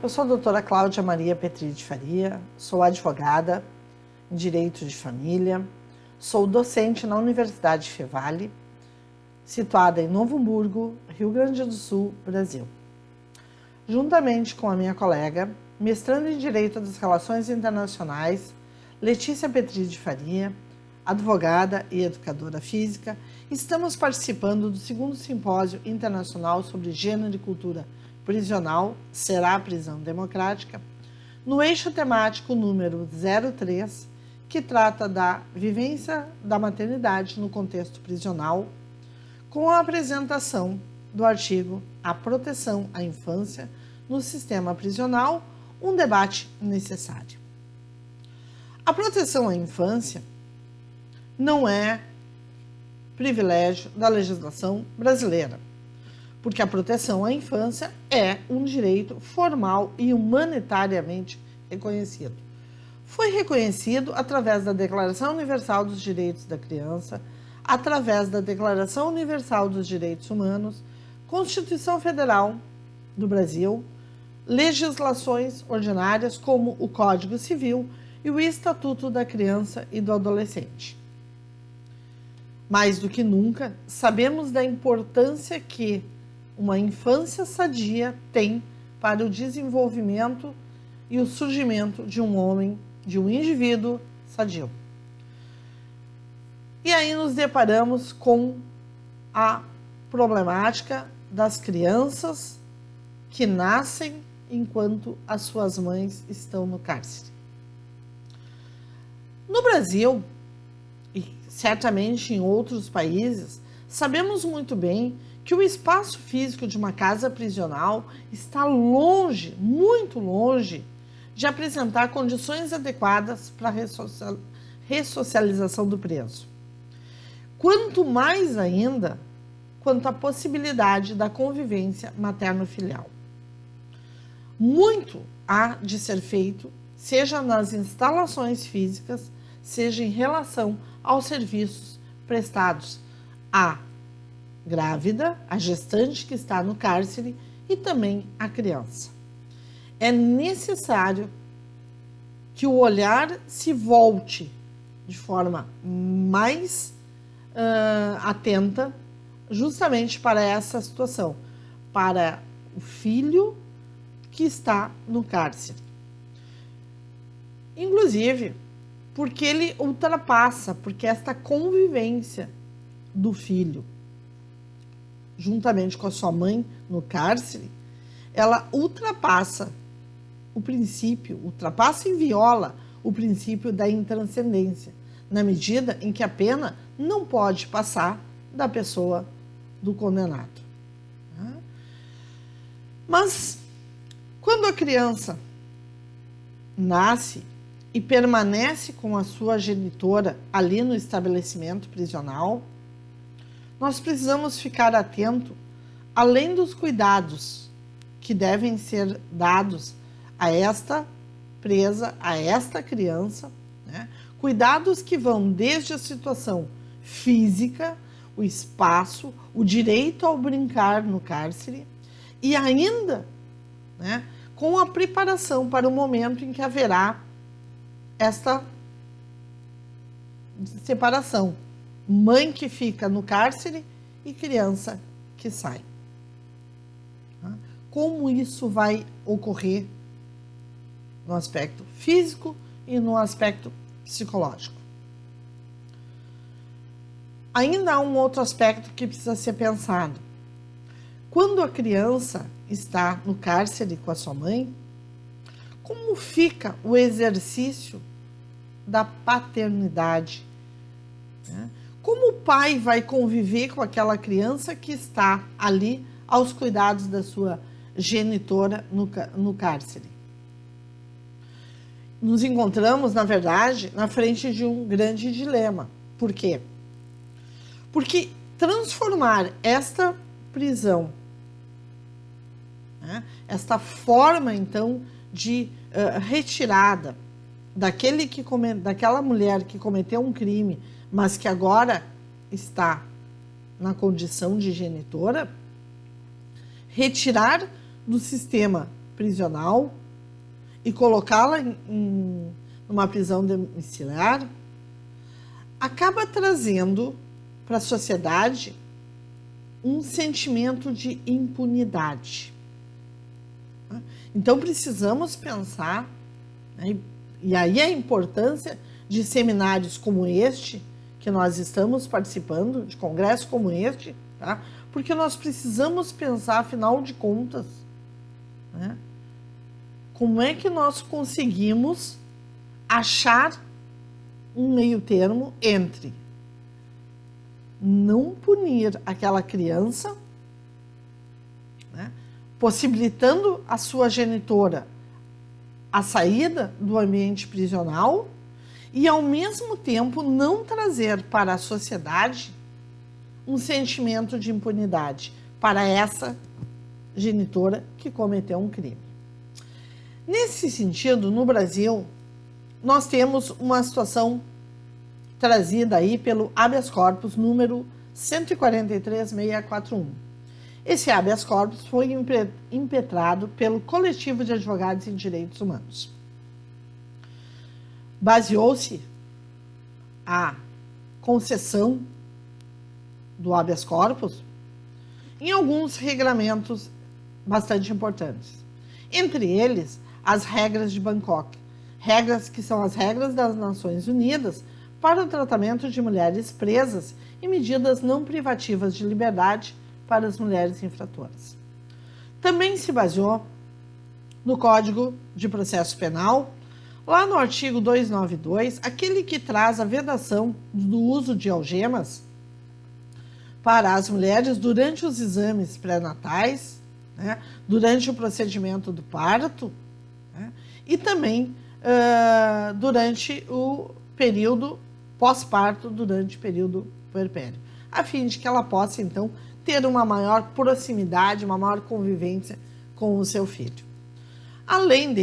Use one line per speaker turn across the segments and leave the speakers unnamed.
Eu sou a doutora Cláudia Maria Petri de Faria, sou advogada em Direito de Família, sou docente na Universidade Fevale, situada em Novo Hamburgo, Rio Grande do Sul, Brasil. Juntamente com a minha colega, mestrando em Direito das Relações Internacionais, Letícia Petri de Faria, advogada e educadora física, estamos participando do segundo simpósio internacional sobre gênero e cultura prisional, será a prisão democrática, no eixo temático número 03, que trata da vivência da maternidade no contexto prisional, com a apresentação do artigo A Proteção à Infância no Sistema Prisional, um debate necessário. A proteção à infância não é privilégio da legislação brasileira, porque a proteção à infância é um direito formal e humanitariamente reconhecido. Foi reconhecido através da Declaração Universal dos Direitos da Criança, através da Declaração Universal dos Direitos Humanos, Constituição Federal do Brasil, legislações ordinárias como o Código Civil e o Estatuto da Criança e do Adolescente. Mais do que nunca, sabemos da importância que uma infância sadia tem para o desenvolvimento e o surgimento de um homem, de um indivíduo sadio. E aí nos deparamos com a problemática das crianças que nascem enquanto as suas mães estão no cárcere. No Brasil, e certamente em outros países, sabemos muito bem que o espaço físico de uma casa prisional está longe, muito longe, de apresentar condições adequadas para a ressocialização do preso. Quanto mais ainda, quanto à possibilidade da convivência materno-filial. Muito há de ser feito, seja nas instalações físicas, seja em relação aos serviços prestados à grávida, a gestante que está no cárcere e também a criança. É necessário que o olhar se volte de forma mais atenta justamente para essa situação, para o filho que está no cárcere. Inclusive, porque ele ultrapassa, porque esta convivência do filho juntamente com a sua mãe no cárcere, ela ultrapassa o princípio, ultrapassa e viola o princípio da intranscendência, na medida em que a pena não pode passar da pessoa do condenado. Mas, quando a criança nasce e permanece com a sua genitora ali no estabelecimento prisional, nós precisamos ficar atento, além dos cuidados que devem ser dados a esta presa, a esta criança, né? Cuidados que vão desde a situação física, o espaço, o direito ao brincar no cárcere e ainda, né, com a preparação para o momento em que haverá esta separação. Mãe que fica no cárcere e criança que sai. Como isso vai ocorrer no aspecto físico e no aspecto psicológico? Ainda há um outro aspecto que precisa ser pensado. Quando a criança está no cárcere com a sua mãe, como fica o exercício da paternidade? Como o pai vai conviver com aquela criança que está ali aos cuidados da sua genitora no cárcere? Nos encontramos, na verdade, na frente de um grande dilema. Por quê? Porque transformar esta prisão, né, esta forma, então, de retirada daquela mulher que cometeu um crime, mas que agora está na condição de genitora, retirar do sistema prisional e colocá-la numa prisão domiciliar, acaba trazendo para a sociedade um sentimento de impunidade. Então precisamos pensar, né, e aí a importância de seminários como este, que nós estamos participando, de congressos como este, tá? Porque nós precisamos pensar, afinal de contas, né, como é que nós conseguimos achar um meio termo entre não punir aquela criança, né, possibilitando a sua genitora a saída do ambiente prisional e, ao mesmo tempo, não trazer para a sociedade um sentimento de impunidade para essa genitora que cometeu um crime. Nesse sentido, no Brasil, nós temos uma situação trazida aí pelo habeas corpus número 143641. Esse habeas corpus foi impetrado pelo Coletivo de Advogados em Direitos Humanos. Baseou-se a concessão do habeas corpus em alguns regramentos bastante importantes. Entre eles, as regras de Bangkok, regras que são as regras das Nações Unidas para o tratamento de mulheres presas e medidas não privativas de liberdade para as mulheres infratoras. Também se baseou no Código de Processo Penal, lá no artigo 292, aquele que traz a vedação do uso de algemas para as mulheres durante os exames pré-natais, né, durante o procedimento do parto, né, e também durante o período pós-parto, durante o período puerpério, a fim de que ela possa, então, ter uma maior proximidade, uma maior convivência com o seu filho. Além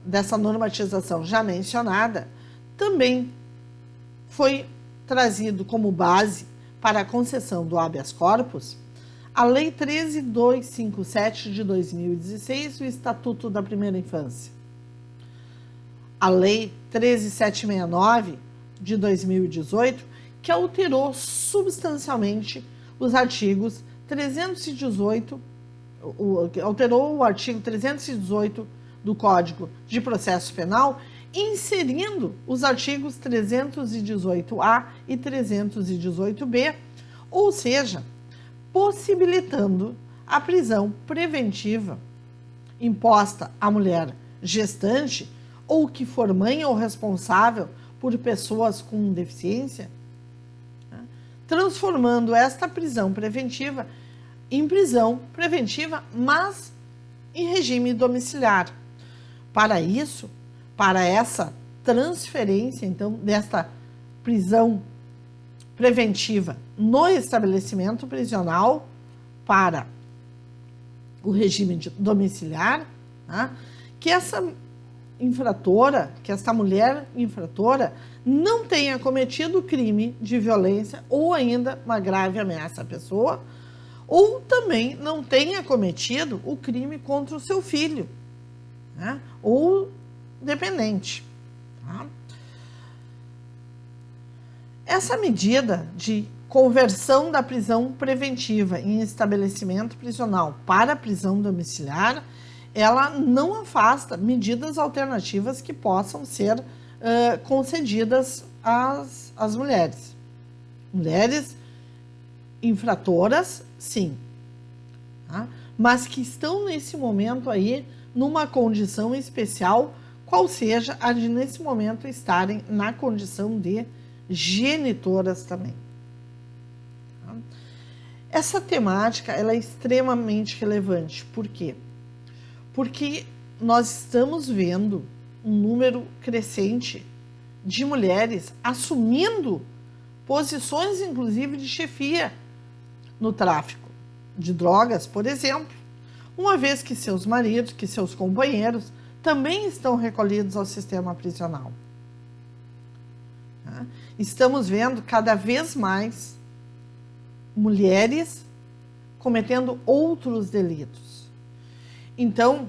dessa normatização já mencionada, também foi trazido como base para a concessão do habeas corpus a Lei 13.257 de 2016, o Estatuto da Primeira Infância. A Lei 13.769 de 2018, que alterou substancialmente os artigos 318, alterou o artigo 318 do Código de Processo Penal, inserindo os artigos 318A e 318B, ou seja, possibilitando a prisão preventiva imposta à mulher gestante ou que for mãe ou responsável por pessoas com deficiência, transformando esta prisão preventiva em prisão preventiva, mas em regime domiciliar. Para isso, para essa transferência, então, desta prisão preventiva no estabelecimento prisional para o regime domiciliar, né, que essa infratora, que esta mulher infratora não tenha cometido crime de violência ou ainda uma grave ameaça à pessoa, ou também não tenha cometido o crime contra o seu filho, né, ou dependente. Tá? Essa medida de conversão da prisão preventiva em estabelecimento prisional para a prisão domiciliar, ela não afasta medidas alternativas que possam ser concedidas às mulheres. Mulheres infratoras, sim, tá? Mas que estão nesse momento aí numa condição especial, qual seja a de nesse momento estarem na condição de genitoras também. Tá? Essa temática ela é extremamente relevante. Por quê? Porque nós estamos vendo um número crescente de mulheres assumindo posições, inclusive, de chefia no tráfico de drogas, por exemplo, uma vez que seus maridos, que seus companheiros também estão recolhidos ao sistema prisional. Estamos vendo cada vez mais mulheres cometendo outros delitos. Então,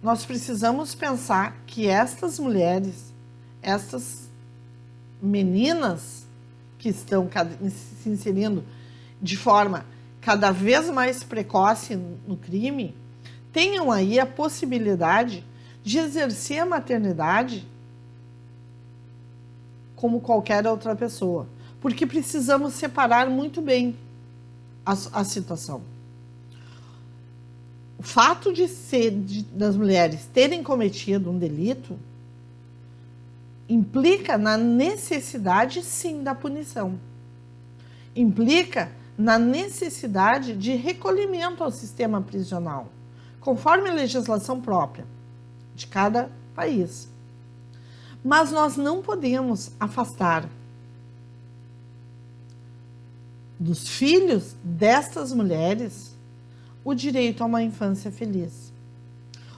nós precisamos pensar que estas mulheres, estas meninas que estão se inserindo de forma cada vez mais precoce no crime, tenham aí a possibilidade de exercer a maternidade como qualquer outra pessoa. Porque precisamos separar muito bem a situação. O fato das mulheres terem cometido um delito implica na necessidade, sim, da punição. Implica na necessidade de recolhimento ao sistema prisional, conforme a legislação própria de cada país. Mas nós não podemos afastar dos filhos destas mulheres o direito a uma infância feliz,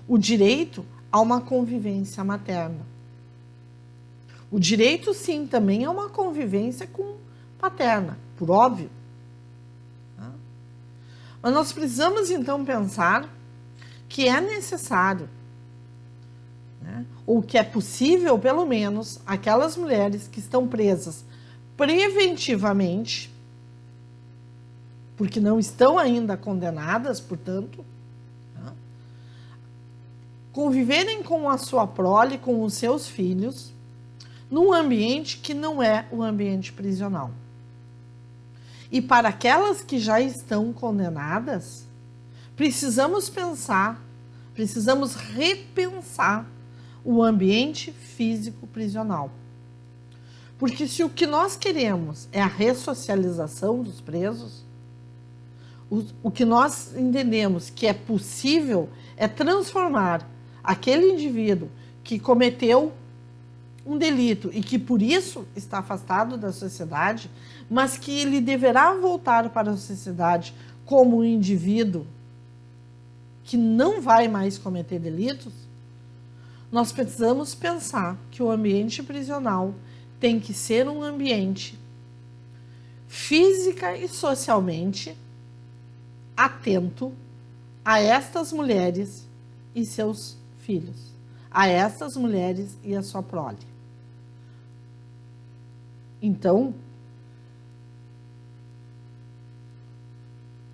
o direito a uma convivência materna. O direito, sim, também a uma convivência paterna, por óbvio. Mas nós precisamos, então, pensar que é necessário, ou que é possível, pelo menos, aquelas mulheres que estão presas preventivamente, porque não estão ainda condenadas, portanto, conviverem com a sua prole, com os seus filhos, num ambiente que não é o ambiente prisional. E para aquelas que já estão condenadas, precisamos repensar o ambiente físico prisional. Porque se o que nós queremos é a ressocialização dos presos, o que nós entendemos que é possível é transformar aquele indivíduo que cometeu um delito e que por isso está afastado da sociedade, mas que ele deverá voltar para a sociedade como um indivíduo que não vai mais cometer delitos. Nós precisamos pensar que o ambiente prisional tem que ser um ambiente física e socialmente atento a estas mulheres e seus filhos, a estas mulheres e a sua prole. Então,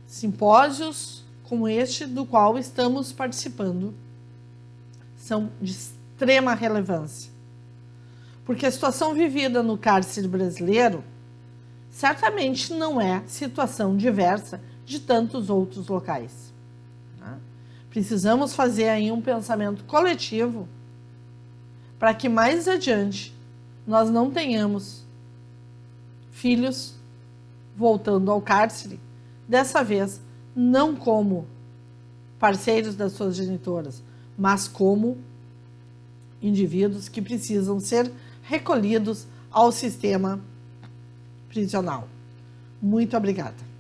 simpósios como este do qual estamos participando são de extrema relevância, porque a situação vivida no cárcere brasileiro certamente não é situação diversa de tantos outros locais. Precisamos fazer aí um pensamento coletivo para que mais adiante nós não tenhamos filhos voltando ao cárcere, dessa vez não como parceiros das suas genitoras, mas como indivíduos que precisam ser recolhidos ao sistema prisional. Muito obrigada.